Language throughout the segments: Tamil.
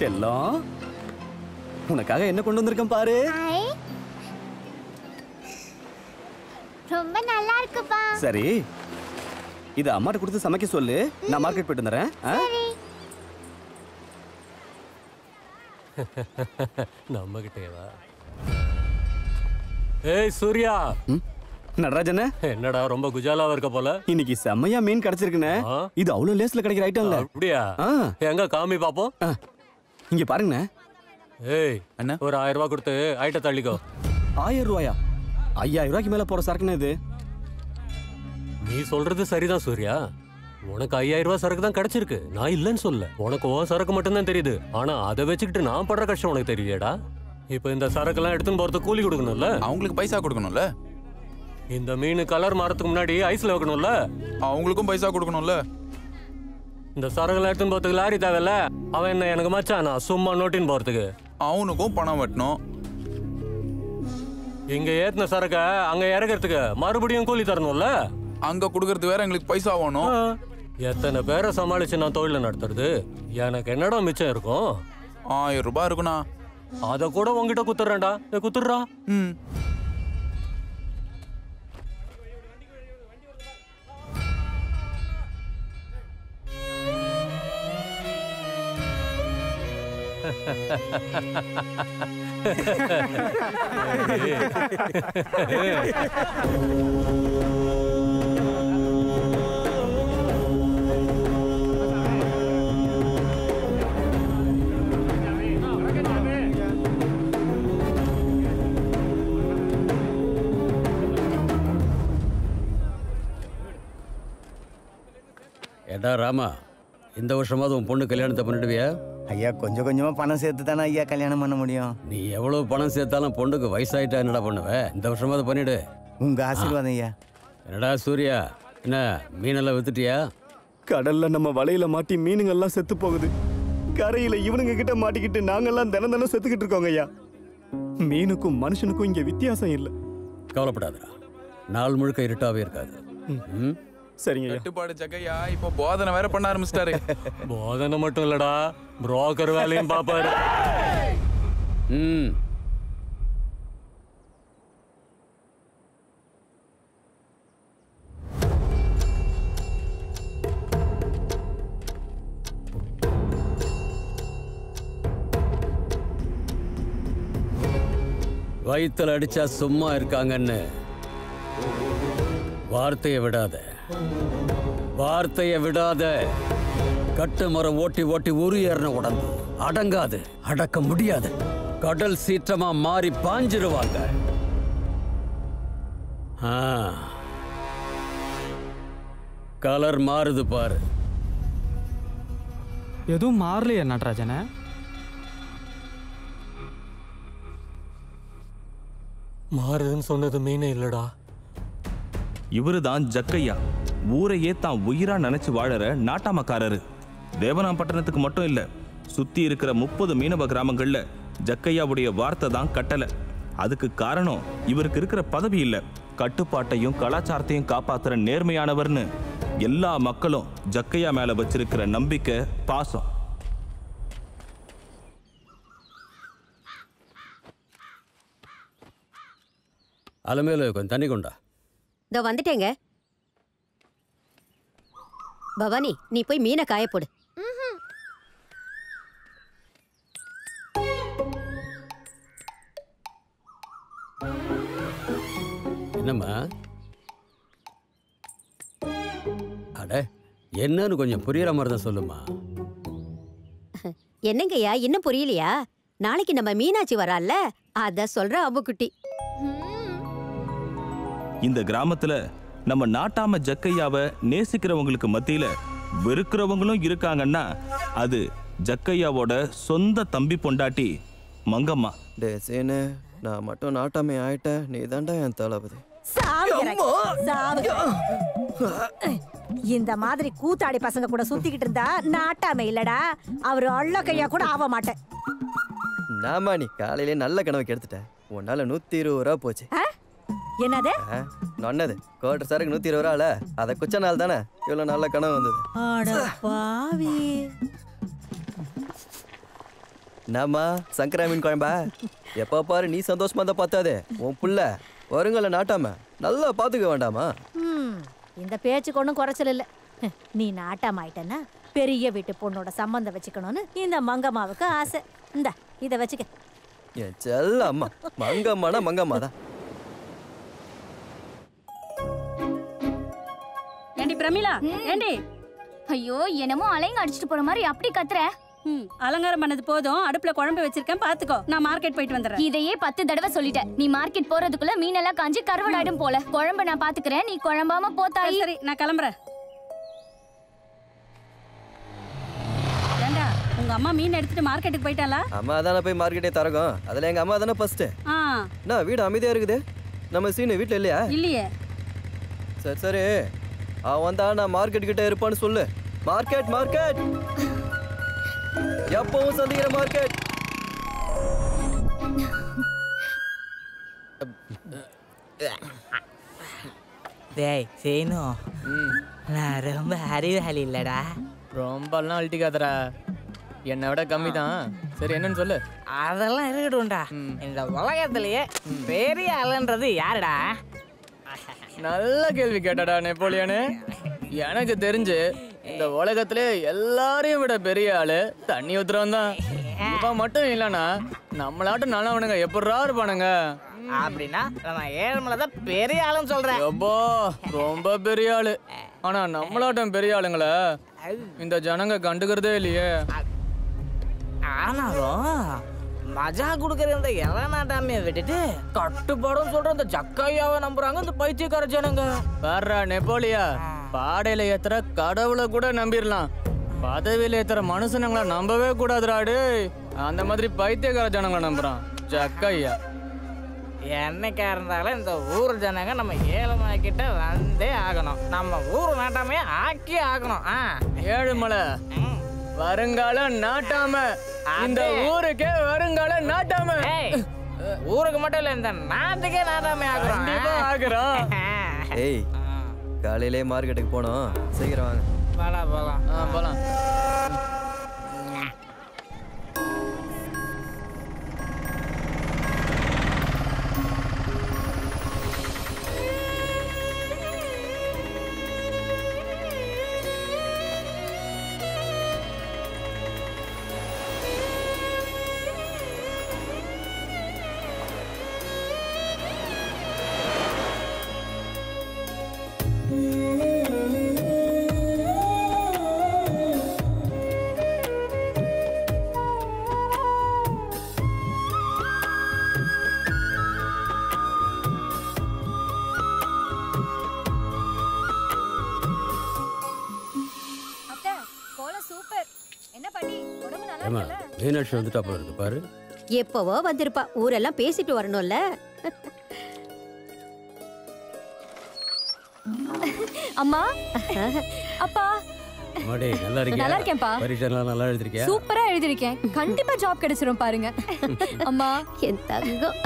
செல்லம், உனக்காக என்ன கொண்டு வந்திருக்கேன் பாரு. ரொம்ப நல்லா இருக்குப்பா. சரி, இத அம்மாட்ட கொடுத்து சமைக்க சொல்லு. நான் மார்க்கெட் போயிட்டு வந்துறேன். நம்ம கிட்டேவா? ஏய் சூர்யா. நடராஜனே, என்னடா ரொம்ப குஜாலாவா இருக்க போல? இன்னைக்கு செம்மையா மீன் கிடைச்சிருக்குனே. இது அவ்வளவு லேஸ்ல கிடைக்கிற ஐட்டம் இல்ல. அப்படியா? எங்க காமி பாப்போம். இங்க பாருங்கண்ணே. ஏய் அண்ணா, ஒரு 1000 ரூபாய் கொடுத்து ஐட்ட தள்ளிக்கோ. 1000 ரூபாயா? 5000 ரூபாய்க்கு மேல போற சரக்குன்னு இது. நீ சொல்றது சரிதான் சூர்யா. உனக்கு 5000 ரூபாய் சரக்கு தான் கிடைச்சிருக்கு. நான் இல்லன்னு சொல்ல. உனக்கு ஓ சரக்கு மட்டும் தான் தெரியுது. ஆனா அதை வச்சுக்கிட்டு நான் படுற கஷ்டம் உனக்கு தெரியலடா. இப்ப இந்த சரக்கு எல்லாம் எடுத்துன்னு போறதுக்கு கூலி கொடுக்கணும்ல. அவங்களுக்கு பைசா கொடுக்கணும்ல. இந்த மீன் கலர் மாறதுக்கு முன்னாடி ஐஸ்ல வைக்கணும்ல. அவங்களுக்கும் பைசா கொடுக்கணும்ல. இந்த சரக்குலாம் எடுத்துன்னு போறதுக்கு லாரி தேவையில்ல. அவன் என்ன எனக்கு மச்சானா சும்மா நோட்டின்னு போறதுக்கு? அவனுக்கும் பணம் வெட்டணும். இங்க ஏத்தின சரக்க அங்க இறக்கிறதுக்கு மறுபடியும் கூலி தரணும்ல. அங்க கொடுக்கறது வேற, எங்களுக்கு பைசா வேணும். எத்தனை பேரை சமாளிச்சு நான் தொழில நடத்துறது? எனக்கு என்னடா மிச்சம் இருக்கும்? 1000 ரூபாய் இருக்குண்ணா. அத கூட உங்ககிட்ட குத்துறேன்டா. குத்துறா. ஏடா ராமா, இந்த வருஷமாவது உன் பொண்ணு கல்யாணத்தை பண்ணிடுவியா? ஐயா, கொஞ்சம் கொஞ்சமா பணம் சேர்த்து தானே ஐயா கல்யாணம் பண்ண முடியும். நீ எவ்வளவு பணம் சேர்த்தாலும் பொண்ணுக்கு வயசாயிட்டா என்னடா பண்ணுவ? இந்த வருஷமாவது பண்ணிடு. உங்க ஆசீர்வாதம் ஐயா. என்னடா சூர்யா, என்ன மீனெல்லாம் வித்துட்டியா? கடல்ல நம்ம வலையில மாட்டி மீனுங்கெல்லாம் செத்து போகுது. கரையில இவனுங்க கிட்ட மாட்டிக்கிட்டு நாங்கெல்லாம் தினம் தினம் செத்துக்கிட்டு இருக்கோங்க ஐயா. மீனுக்கும் மனுஷனுக்கும் இங்க வித்தியாசம் இல்லை. கவலைப்படாதடா, நாள் முழுக்க இருட்டாவே இருக்காது. சரிங்க. கட்டுப்பாடு ஜக்கையா இப்போ போதனை வேற பண்ண ஆரம்பிச்சிட்டாரு. போதனை மட்டும் இல்லடா, புரோக்கர் வேலையும் பாப்பாரு. வயித்துல அடிச்சா சும்மா இருக்காங்கன்னு வார்த்தையை விடாத, வார்த்தையை விடாத. கட்டு மரம் ஓட்டி ஓட்டி உரு ஏறின உடம்பு அடங்காது, அடக்க முடியாது. கடல் சீற்றமா மாறி பாஞ்சிருவாங்க. கலர் மாறுது பாரு. எதுவும் மாறலையா நடராஜன? மாறுதுன்னு சொன்னது மீனே இல்லடா. இவருதான் ஜக்கையா, ஊரையே தான் உயிரா நினைச்சு வாழற நாட்டாமக்காரரு. தேவனாம்பட்டினத்துக்கு மட்டும் இல்ல, சுத்தி இருக்கிற 30 மீனவ கிராமங்கள்ல ஜக்கையாவுடைய வார்த்தை தான் கட்டளை. அதுக்கு காரணம் இவருக்கு இருக்கிற பதவி இல்ல, கட்டுப்பாட்டையும் கலாச்சாரத்தையும் காப்பாத்துற நேர்மையானவர்னு எல்லா மக்களும் ஜக்கையா மேல வச்சிருக்கிற நம்பிக்கை, பாசம். அலமேலு கொஞ்சம் தண்ணி கொண்டா. இதோ வந்துட்டேங்க. பவானி, நீ போய் மீனை காய போடு. என்னம்மா? அட, என்னன்னு கொஞ்சம் புரியற மாதிரி தான் சொல்லுமா. என்னங்கய்யா, இன்னும் புரியலையா? நாளைக்கு நம்ம மீனாட்சி வரால, அத சொல்ற அம்முக்குட்டி. இந்த கிராமத்துல நம்ம நாட்டாம ஜக்கையாவை நேசிக்கிறவங்களுக்கு மத்தியில வெறுக்கிறவங்களும் இருக்காங்கன்னா அது ஜக்கையாவோட சொந்த தம்பி பொண்டாட்டி மங்கம்மா. டேசேனே, நான் மட்டும் நாட்டாமை ஆயிட்டேன், நீ தாண்டா என் தளபதி. இந்த மாதிரி கூத்தாடி பசங்க கூட சுத்திக்கிட்டு இருந்தா நாட்டாமை இல்லடா, அவரு அள்ள கையா கூட ஆக மாட்டேன். நாமா, நீ காலையிலே நல்ல கனவு கெடுத்துட்டேன். உன்னால 120 ரூபா போச்சு. என்னது? நொன்னது கோட்டர் சாருக்கு 120 ரூபால, அதை குச்ச நாள் தானே இவ்வளவு நல்ல கனவு வந்தது. அட பாவி. என்னம்மா சங்கரா மீன் குழம்பா? எப்போ பாரு நீ சந்தோஷமா தான் பார்த்தாதே, உன் புள்ள வருங்கள நாட்டாம நல்லா பார்த்துக்க வேண்டாமா? இந்த பேச்சுக்கு ஒன்றும் குறைச்சல் இல்லை. நீ நாட்டாம ஆயிட்டன்னா பெரிய வீட்டு பொண்ணோட சம்பந்தம் வச்சுக்கணும்னு இந்த மங்கம்மாவுக்கு ஆசை. இந்த இதை வச்சுக்க. என் செல்ல அம்மா மங்கம்மானா மங்கம்மா தான். ஏண்டி பிரமிளா, ஏண்டி? ஐயோ, என்னமோ அலைங்க அடிச்சிட்டு போற மாதிரி அப்படி கத்துற. அலங்காரம் பண்ணது போதும், அடுப்புல குழம்பு வச்சிருக்கேன் பாத்துக்கோ. நான் மார்க்கெட் போயிட்டு வந்துடுறேன். இதையே 10 தடவை சொல்லிட்டேன். நீ மார்க்கெட் போறதுக்குள்ள மீனெல்லாம் காஞ்சி கருவடாயிடும் போல. குழம்பு நான் பாத்துக்கிறேன், நீ குழம்பாம போத்தாயி. சரி, நான் கிளம்புறேன். ஏண்டா, உங்க அம்மா மீன் எடுத்துட்டு மார்க்கெட்டுக்கு போயிட்டாளா? அம்மா தானே போய் மார்க்கெட்டே தரகும். அதுல எங்க அம்மா தானே ஃபர்ஸ்ட். என்ன வீடு அமைதியா இருக்குது? நம்ம சீனு வீட்டுல இல்லையா? இல்லையே. சரி சரி, அவன் வந்தா நான் மார்க்கெட் கிட்ட இருப்பான்னு சொல்லு. மார்க்கெட் மார்க்கெட் எப்பவும் சந்திக்கிற மார்க்கெட். டேய் சீனு, நான் ரொம்ப அறிவாளி இல்லடா. ரொம்பலாம் அழட்டிக்காதடா, என்னை விட கம்மி தான். சரி என்னன்னு சொல்லு. அதெல்லாம் இருக்கட்டும்டா. இந்த உலகத்திலேயே பெரிய ஆளுன்றது யாருடா? நல்ல கேள்வி கேட்டடா நெப்போலியனு. எனக்கு தெரிஞ்சு இந்த உலகத்திலே எல்லாரையும் விட பெரிய ஆளு தண்ணி ஊத்துறவன் தான். இவன் மட்டும் இல்லைன்னா நம்மளாட்டும் நல்லவனுங்க எப்படா இருப்பானுங்க? அப்படின்னா நான் ஏழ்மலை தான் பெரிய ஆளுன்னு சொல்றேன். எப்போ ரொம்ப பெரிய ஆளு. ஆனா நம்மளாட்டம் பெரிய ஆளுங்கள இந்த ஜனங்க கண்டுக்கிறதே இல்லையே. ஆனாலும் மஜா கொடுக்குற இந்த இளநாட்டாமையை விட்டுட்டு கட்டுப்பாடும் சொல்ற இந்த ஜக்கையாவை நம்புறாங்க இந்த பைத்தியக்கார ஜனங்க. பாடுறா நெப்போலியா, பாடையில ஏத்துற கடவுளை கூட நம்பிடலாம், பதவியில ஏத்துற மனுஷனுங்களை நம்பவே கூடாதுராடு. அந்த மாதிரி பைத்தியக்கார ஜனங்களை நம்புறான் ஜக்கையா. என்னைக்கா இருந்தாலும் இந்த ஊர் ஜனங்க நம்ம ஏழுமலைக்கிட்ட வந்தே ஆகணும். நம்ம ஊர் நாட்டாமையை ஆக்கி ஆகணும். ஏழுமலை வருங்கால நாட்டாம, இந்த ஊருக்கே வருங்கால நாட்டாம. ஊருக்கு மட்டும் இல்ல, இந்த நாட்டுக்கே நாட்டாம ஆகுறோம். ஏய், காலையிலே மார்க்கெட்டுக்கு போனோம், சீக்கிரம் வாங்க. போலாம் போலாம். மீனாட்சி வந்துட்டா போல இருக்கு பாரு. எப்பவோ வந்திருப்பா, ஊரெல்லாம் பேசிட்டு வரணும்ல. அம்மா, அப்பா. மாடே நல்லா இருக்கியா? நல்லா இருக்கேன்ப்பா. பரீட்சைலாம் நல்லா எழுதிருக்கியா? சூப்பரா எழுதிருக்கேன். கண்டிப்பா ஜாப் கிடைச்சிரும் பாருங்க. அம்மா, என் தங்கம்.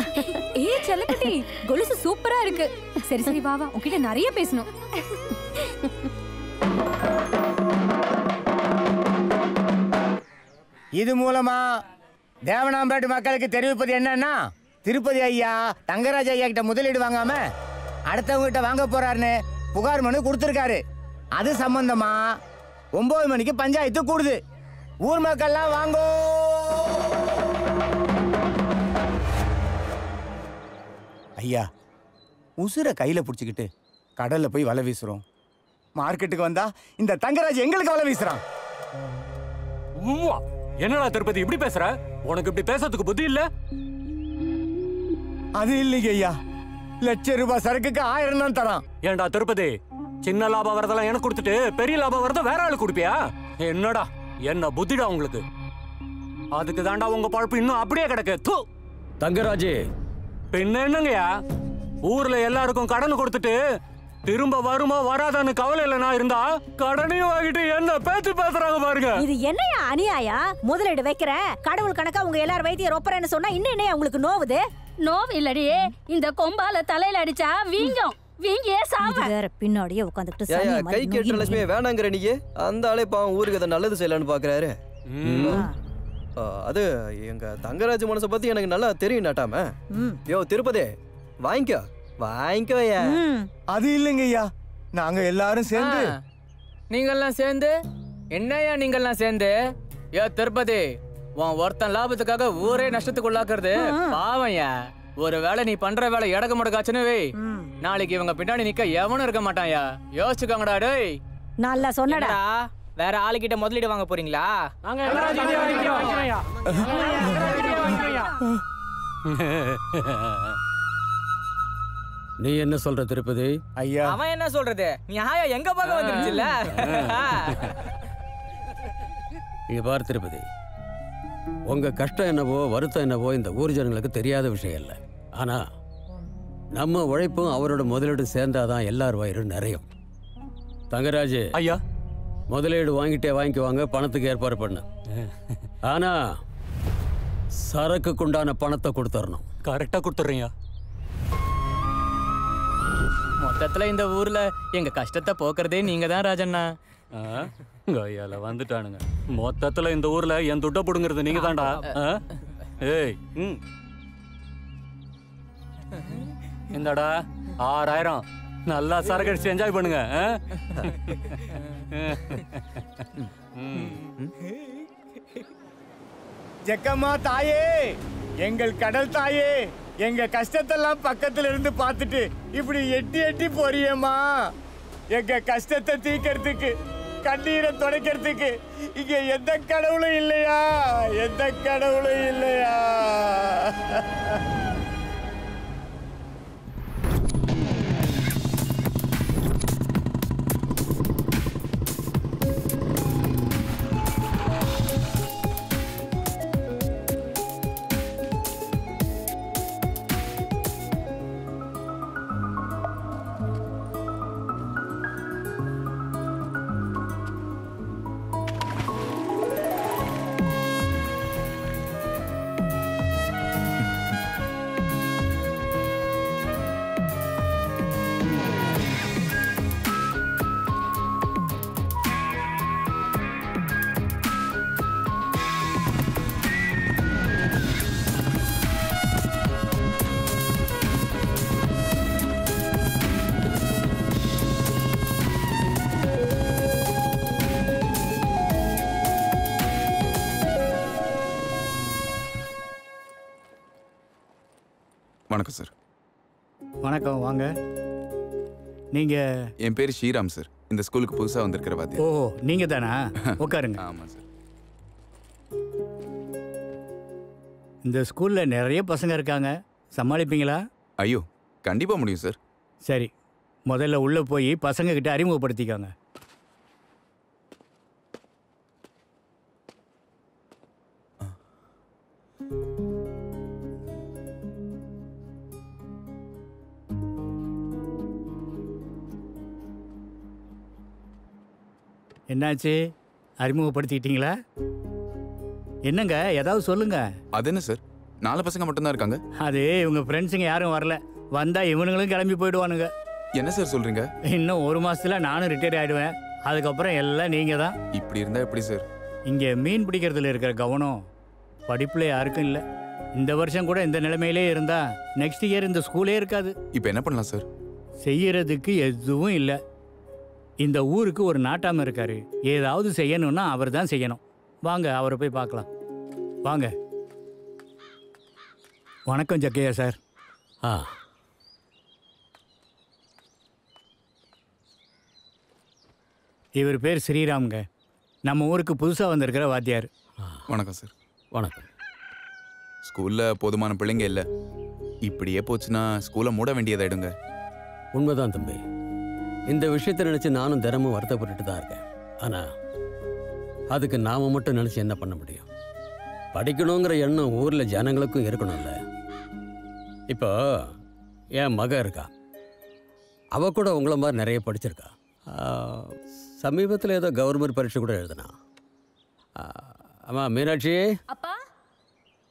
ஏய் செல்லக்குட்டி, கொலுசு சூப்பரா இருக்கு. சரி சரி வா வா, உன்கிட்ட நிறைய பேசணும். இது மூலமா தேவனாம்பேட்டு மக்களுக்கு தெரிவிப்பது என்னன்னா, திருப்பதி ஐயா தங்கராஜ் ஐயா கிட்ட முதலீடு வாங்காம அடுத்தவங்க கிட்ட வாங்க போறாருன்னு புகார் மனு கொடுத்துருக்காரு. அது சம்பந்தமா 9 மணிக்கு பஞ்சாயத்து கூடுது. ஊர் மக்கள்லாம் வாங்கோ. ஐயா, உசுரை கையில புடிச்சுக்கிட்டு கடல்ல போய் வலை வீசுறோம். மார்க்கெட்டுக்கு வந்தா இந்த தங்கராஜ் எங்களுக்கு வலை வீசுறான். என்னடா திருப்பதி இப்படி பேசுற? உனக்கு இப்படி பேசுறதுக்கு புத்தி இல்ல? அது இல்லைங்க ஐயா, ₹1,00,000 சரக்குக்கு 1000 தான் தரான். ஏன்டா திருப்பதி, சின்ன லாபம் வரதெல்லாம் எனக்கு கொடுத்துட்டு பெரிய லாபம் வரத வேற ஆளு கொடுப்பியா? என்னடா என்ன புத்திடா உங்களுக்கு? அதுக்கு தாண்டா உங்க பழப்பு இன்னும் அப்படியே கிடக்கு. தங்கராஜே, பின்ன என்னங்கயா, ஊர்ல எல்லாருக்கும் கடன் கொடுத்துட்டு திரும்ப வருமா வராதான்னு கவலையில நான் இருந்தா கடனையும் வாங்கிட்டு என்ன பேச்சு பேசுறாங்க பாருங்க. இது என்னையா அநியாயா? முதலீடு வைக்கிற கடவுள் கணக்கா உங்க எல்லாரும் வைத்திய ரொப்பறேன்னு சொன்னா இன்னும் என்னையா உங்களுக்கு நோவுது? நோவு இல்லடியே, இந்த கொம்பால தலையில அடிச்சா வீங்கும். வீங்கியே சாவ. வேற பின்னாடியே உட்கார்ந்துட்டு ஏயா கை கேட்ட லட்சுமி வேணாங்கற நீங்க? அந்த ஆளே பாவம் ஊருக்கு அத நல்லது செய்யலாம்னு பாக்குறாரு. அது எங்க தங்கராஜ் மனசை பத்தி எனக்கு நல்லா தெரியும் நாட்டாம. யோ திருப்பதி வாங்கிக்கோ வாங்கிக்கோயா. அது இல்லைங்க ஐயா, நாங்க எல்லாரும் சேர்ந்து. நீங்கெல்லாம் சேர்ந்து என்னையா நீங்கெல்லாம் சேர்ந்து? யோ திருப்பதி, உன் ஒருத்தன் லாபத்துக்காக ஊரே நஷ்டத்துக்கு உள்ளாக்குறது பாவம்யா. ஒரு வேளை நீ பண்ற வேலை எடக்க முடக்காச்சுன்னு வை, நாளைக்கு இவங்க பின்னாடி நிக்க எவனும் இருக்க மாட்டான்யா. யோசிச்சுக்கோங்கடா டேய். நல்லா சொன்னடா. வேற ஆளுகிட்ட முதலீடு வாங்க போறீங்களா? நீ என்ன சொல்ற திருப்பதி? ஐயா அவன் என்ன சொல்றது? நியாயா எங்க பக்கம் வந்துருச்சுல்ல. இங்க பாரு திருப்பதி, உங்க கஷ்டம் என்னவோ வருத்தம் என்னவோ இந்த ஊர் ஜனங்களுக்கு தெரியாத விஷயம் இல்லை. ஆனா நம்ம உழைப்பும் அவரோட முதலீடும் சேர்ந்தாதான் எல்லார் வயிறும் நிறையும். தங்கராஜ் ஐயா, முதலீடு வாங்கிக்குவாங்க, பணத்துக்கு ஏற்பாடு பண்ணு. ஆனா சரக்குக்குண்டான பணத்தை கொடுத்துடணும். கரெக்டா கொடுத்துட்றீங்க. மொத்தத்துல இந்த ஊர்ல எங்க கஷ்டத்தை போக்குறதே நீங்க தான் ராஜண்ணா. கையால வந்துட்டானுங்க. மொத்தத்துல இந்த ஊர்ல என் துட்ட புடுங்கிறது நீங்க தான்டா. ஏய் இந்தடா 6000 நல்லா சரக்கு அடிச்சு என்ஜாய் பண்ணுங்க. ஜக்கம்மா தாயே, எங்கள் கடல் தாயே, எங்க கஷ்டத்தெல்லாம் பக்கத்துல இருந்து பார்த்துட்டு இப்படி எட்டி எட்டி போறியம்மா. எங்க கஷ்டத்தை தீக்கிறதுக்கு, கண்ணீரை துடைக்கிறதுக்கு இங்க எந்த கடவுளும் இல்லையா? எந்த கடவுளும் இல்லையா? வணக்கம் சார். வணக்கம், வாங்க. நீங்க? என் பேர் ஸ்ரீராம் சார். இந்த ஸ்கூலுக்கு புதுசா வந்திருக்கிற வாத்தியார். ஓ, நீங்க தானா? உட்காருங்க. ஆமா சார். இந்த ஸ்கூல்ல நிறைய பசங்க இருக்காங்க, சமாளிப்பீங்களா? ஐயோ, கண்டிப்பா முடியும் சார். சரி, முதல்ல உள்ள போய் பசங்க கிட்ட அறிமுகப்படுத்திக்காங்க. என்னாச்சு, அறிமுகப்படுத்திக்கிட்டீங்களா? என்னங்க, ஏதாவது சொல்லுங்க. அது என்ன சார், 4 பசங்க மட்டும்தான் இருக்காங்க. அது இவங்க ஃப்ரெண்ட்ஸுங்க யாரும் வரல. வந்தா இவனுங்களும் கிளம்பி போயிடுவானுங்க. என்ன சார் சொல்றீங்க? இன்னும் 1 மாசத்துல நானும் ரிட்டையர் ஆயிடுவேன். அதுக்கப்புறம் எல்லாம் நீங்க தான். இப்படி இருந்தா எப்படி சார்? இங்க மீன் பிடிக்கிறதுல இருக்கிற கவனம் படிப்புல யாருக்கும் இல்லை. இந்த வருஷம் கூட இந்த நிலைமையிலே இருந்தா நெக்ஸ்ட் இயர் இந்த ஸ்கூலே இருக்காது. இப்போ என்ன பண்ணலாம் சார்? செய்யறதுக்கு எதுவும் இல்லை. இந்த ஊருக்கு ஒரு நாட்டாம இருக்காரு, ஏதாவது செய்யணும்னா அவர் தான் செய்யணும். வாங்க, அவரை போய் பார்க்கலாம். வாங்க. வணக்கம் ஜக்கையா சார். இவர் பேர் ஸ்ரீராம்ங்க, நம்ம ஊருக்கு புதுசாக வந்திருக்கிற வாத்தியார். வணக்கம் சார். வணக்கம். ஸ்கூல்ல போதுமான பிள்ளைங்க இல்லை. இப்படியே போச்சுன்னா ஸ்கூலை மூட வேண்டியதாயிடுங்க. உண்மைதான் தம்பி. இந்த விஷயத்தை நினைச்சு நானும் தினமும் வருத்தப்பட்டு தான் இருக்கேன். ஆனா அதுக்கு நாம மட்டும் நினைச்சு என்ன பண்ண முடியும்? படிக்கணுங்கிற எண்ணம் ஊர்ல ஜனங்களுக்கும் இருக்கணும்ல. இப்போ என் மக இருக்கா, அவ கூட உங்களை மாதிரி நிறைய படிச்சிருக்கா. சமீபத்தில் ஏதோ கவர்மெண்ட் பரீட்சை கூட எழுதுனா. ஆமா மீனாட்சி,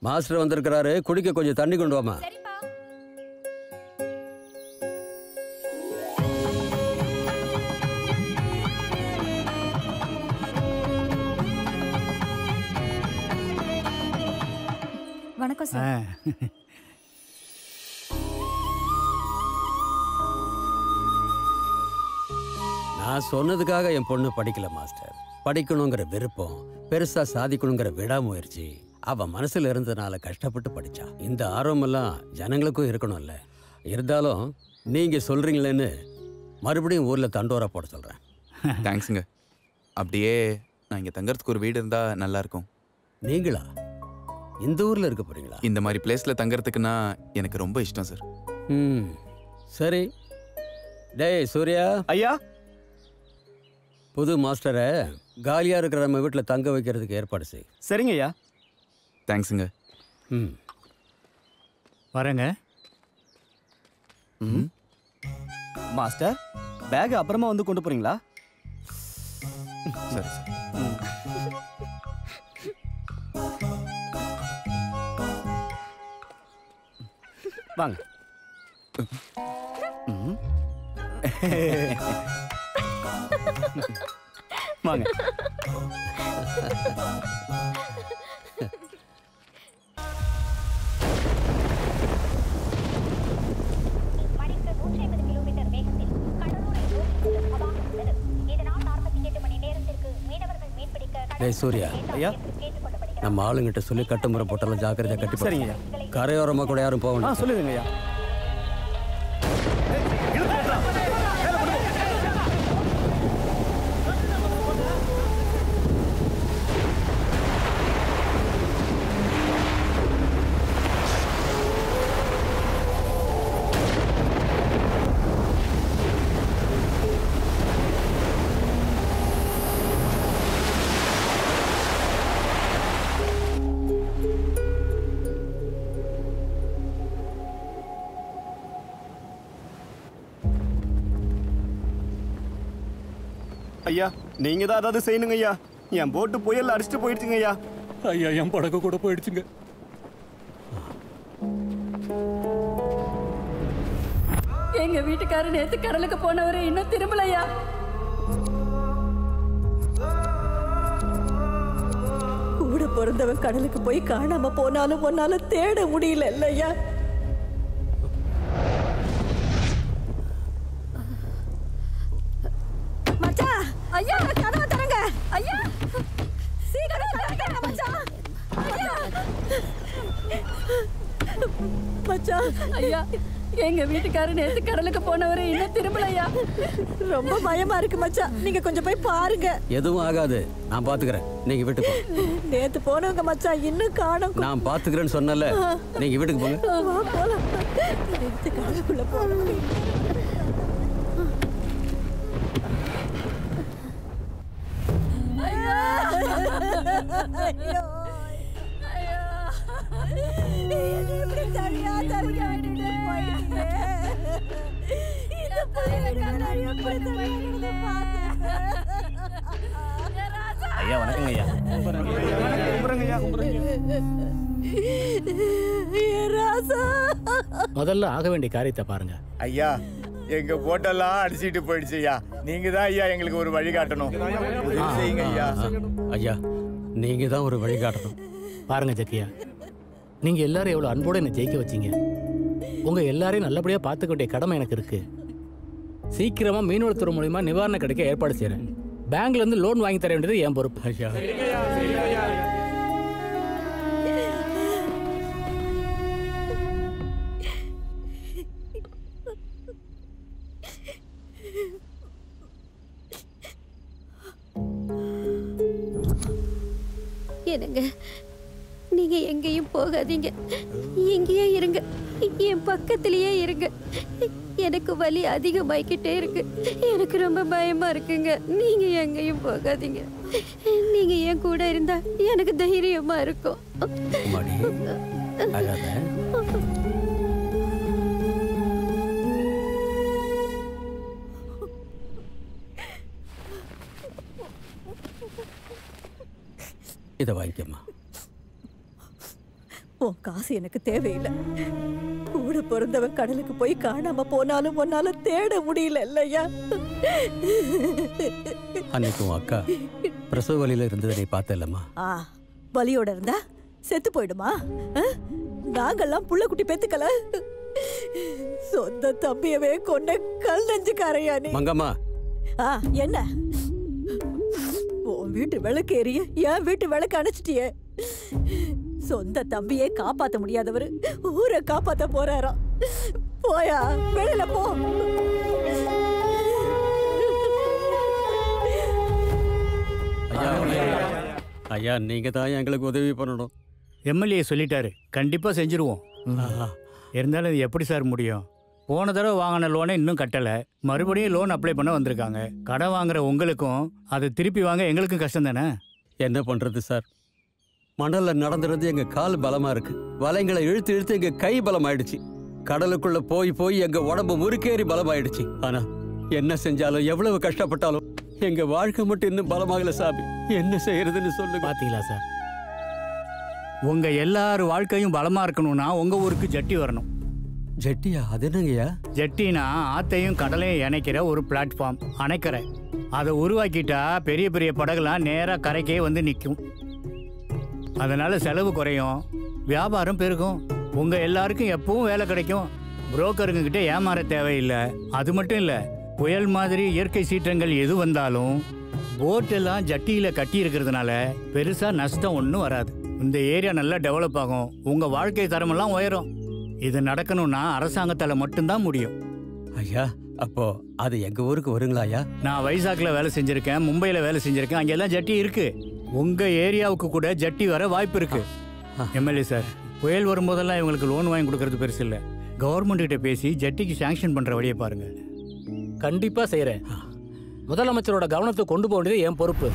மாஸ்டர் வந்திருக்கிறாரு, குடிக்க கொஞ்சம் தண்ணி கொண்டு வாமா. பக்கம் சார். நான் சொன்னதுக்காக என் பொண்ணு படிக்கல மாஸ்டர். படிக்கணுங்கிற விருப்பம், பெருசா சாதிக்கணுங்கிற விடாமுயற்சி அவ மனசுல இருந்ததுனால கஷ்டப்பட்டு படிச்சா. இந்த ஆர்வமெல்லாம் ஜனங்களுக்கும் இருக்கணும்ல. இருந்தாலும் நீங்க சொல்றீங்களேன்னு மறுபடியும் ஊர்ல தண்டோரா போட சொல்றேன். தேங்க்ஸுங்க. அப்படியே நான் இங்கே தங்கறதுக்கு ஒரு வீடு இருந்தா நல்லா இருக்கும். நீங்களா இந்த ஊர்ல இருக்க போறீங்களா? இந்த மாதிரி பிளேஸ்ல தங்கறதுக்குன்னா எனக்கு ரொம்ப இஷ்டம் சார். சரி. டேய் சூர்யா. ஐயா. புது மாஸ்டரை காலியா இருக்கிற நம்ம வீட்டில் தங்க வைக்கிறதுக்கு ஏற்பாடு செய். சரிங்க ஐயா. தேங்க்ஸுங்க. வரேங்க. மாஸ்டர், பேக் அப்புறமா வந்து கொண்டு போறீங்களா? சரி சார். வாங்க. வாங்க. டேய் சூர்யா. ஐயா. நம்ம ஆளுங்கிட்ட சொல்லி கட்டுமுறை போட்டாலும் ஜாக்கிரதையா கட்டி சரிங்க ஐயா. கரையோரமா கூட யாரும் போகணும். சொல்லுங்க ஐயா. ஐயா, நீங்க தான் அதாவது செய்யணுங்க ஐயா. என் போட்டு புயல்ல அடிச்சுட்டு போயிடுச்சுங்க ஐயா. ஐயா, என் படகு கூட போயிடுச்சுங்க. எங்க வீட்டுக்காரர் நேத்து கடலுக்கு போனவரு இன்னும் திரும்பலையா? கூட பிறந்தவன் கடலுக்கு போய் காணாம போனாலும் ஒன்னால தேட முடியல இல்லையா? மச்சான், ஐயா கதவை தரங்க. ஐயா சீக்கிரம் தரங்க மச்சான். ஐயா மச்சான். ஐயா, எங்க வீட்டுக்காரர் நேத்து கடலுக்கு போனவரு இன்னும் திரும்பலையா? ரொம்ப பயமா இருக்கு மச்சான். நீங்க கொஞ்சம் போய் பாருங்க. எதுவும் ஆகாது, நான் பாத்துக்கிறேன். நீங்க வீட்டுக்கு போங்க. நேத்து போனவங்க மச்சான் இன்னும் காணோம். நான் பாத்துக்கிறேன்னு சொன்னல, நீங்க வீட்டுக்கு போங்க. வா போலாம். நேத்து கடலுக்குள்ள போனோம். ஐயோ இப்படி தனியா தனியா விட்டுட்டு போயிட்டீங்க. இந்த பையனுக்காக எப்படி தனியா பார்த்தேன். ஐயா வணக்கங்க ஐயா. ராசா, முதல்ல ஆக வேண்டிய காரியத்தை பாருங்க. ஐயா, எங்க போட்டெல்லாம் அடிச்சிட்டு போயிடுச்சு ஐயா. நீங்க தான் ஐயா எங்களுக்கு ஒரு வழி காட்டணும். உதவி செய்யுங்க ஐயா. ஐயா, நீங்க தான் ஒரு வழி காட்டணும். பாருங்க ஜக்கியா, நீங்க எல்லாரும் எவ்வளவு அன்போடு என்னை ஜெயிக்க வச்சீங்க. உங்க எல்லாரையும் நல்லபடியா பார்த்துக்க வேண்டிய கடமை எனக்கு இருக்கு. சீக்கிரமா மீன்வளத்துறை மூலியமா நிவாரணம் கிடைக்க ஏற்பாடு செய்யறேன். பேங்க்ல இருந்து லோன் வாங்கி தர வேண்டியது என் பொறுப்பு. ஐயா, என்னங்க, நீங்க எங்கேயும் போகாதீங்க. இங்கேயே இருங்க, என் பக்கத்திலேயே இருங்க. எனக்கு வலி அதிகமாயிக்கிட்டே இருக்கு. எனக்கு ரொம்ப பயமா இருக்குங்க. நீங்க எங்கேயும் போகாதீங்க. நீங்க என் கூட இருந்தா எனக்கு தைரியமா இருக்கும். இதை வாங்கிக்கம்மா. உன் காசு எனக்கு தேவையில்லை. கூட பிறந்தவன் கடலுக்கு போய் காணாம போனாலும் ஒன்னால தேட முடியல இல்லையா? அன்னைக்கு உன் அக்கா பிரசவ வலியில இருந்ததை நீ பார்த்த இல்லம்மா? வலியோட இருந்தா செத்து போயிடுமா? நாங்கெல்லாம் புள்ள குட்டி பெத்துக்கல. சொந்த தம்பியவே கொண்ட கல் நெஞ்சுக்காரையா நீ. மங்கம்மா என்ன உன் வீட்டு விளக்கு எரிய என் வீட்டு விளக்கு அணைச்சிட்டியே. சொந்த தம்பியே காப்பாத்த முடியாதவரு ஊரை காப்பாத்த போறாராம். போயா வெளியில போ. ஐயா நீங்க தான் எங்களுக்கு உதவி பண்ணணும். எம்எல்ஏ சொல்லிட்டாரு, கண்டிப்பா செஞ்சிருவோம். இருந்தாலும் இது எப்படி சார் முடியும்? போன தடவை வாங்கின லோனை இன்னும் கட்டலை, மறுபடியும் லோன் அப்ளை பண்ண வந்திருக்காங்க. கடன் வாங்குற உங்களுக்கும் அதை திருப்பி வாங்க எங்களுக்கும் கஷ்டம் தானே. என்ன பண்றது சார்? மணல்ல நடந்துறது எங்க கால் பலமா இருக்கு, வலைங்களை இழுத்து இழுத்து எங்க கை பலமாயிடுச்சு, கடலுக்குள்ள போய் போய் எங்க உடம்பு முறுக்கேறி பலமாயிடுச்சு. ஆனா என்ன செஞ்சாலும் எவ்வளவு கஷ்டப்பட்டாலும் எங்க வாழ்க்கை மட்டும் இன்னும் பலமாகல சாமி. என்ன செய்யறதுன்னு சொல்லுங்க. பாத்தீங்களா சார், உங்க எல்லார் வாழ்க்கையும் பலமா இருக்கணும்னா உங்க ஊருக்கு ஜட்டி வரணும். ஜட்டியா? அது என்னங்கய்யா? ஜட்டினா ஆத்தையும் கடலையும் இணைக்கிற ஒரு பிளாட்ஃபார்ம், அணைக்கரை. அதை உருவாக்கிட்டா பெரிய பெரிய படகுலாம் நேராக கரைக்கே வந்து நிற்கும். அதனால செலவு குறையும், வியாபாரம் பெருகும், உங்க எல்லாருக்கும் எப்பவும் வேலை கிடைக்கும். புரோக்கருங்க கிட்ட ஏமாற தேவையில்லை. அது மட்டும் இல்லை, புயல் மாதிரி இயற்கை சீற்றங்கள் எது வந்தாலும் போட்டெல்லாம் ஜட்டியில் கட்டி இருக்கிறதுனால பெருசாக நஷ்டம் ஒன்றும் வராது. இந்த ஏரியா நல்லா டெவலப் ஆகும், உங்க வாழ்க்கை தரமெல்லாம் உயரும். இது நடக்கணும்னா அரசாங்கத்தால் மட்டும்தான் முடியும். ஐயா அப்போ அது எங்க ஊருக்கு வருங்களா ஐயா? நான் வைசாக்ல வேலை செஞ்சிருக்கேன், மும்பையில் வேலை செஞ்சிருக்கேன், அங்கெல்லாம் ஜட்டி இருக்கு. உங்க ஏரியாவுக்கு கூட ஜட்டி வர வாய்ப்பு இருக்கு. எம்எல்ஏ சார், புயல் வரும்போதெல்லாம் இவங்களுக்கு லோன் வாங்கி கொடுக்கறது பெருசு இல்லை. கவர்மெண்ட் கிட்ட பேசி ஜட்டிக்கு சாங்ஷன் பண்ற வழியை பாருங்க. கண்டிப்பா செய்யறேன். முதலமைச்சரோட கவனத்தை கொண்டு போக வேண்டியது என் பொறுப்பு.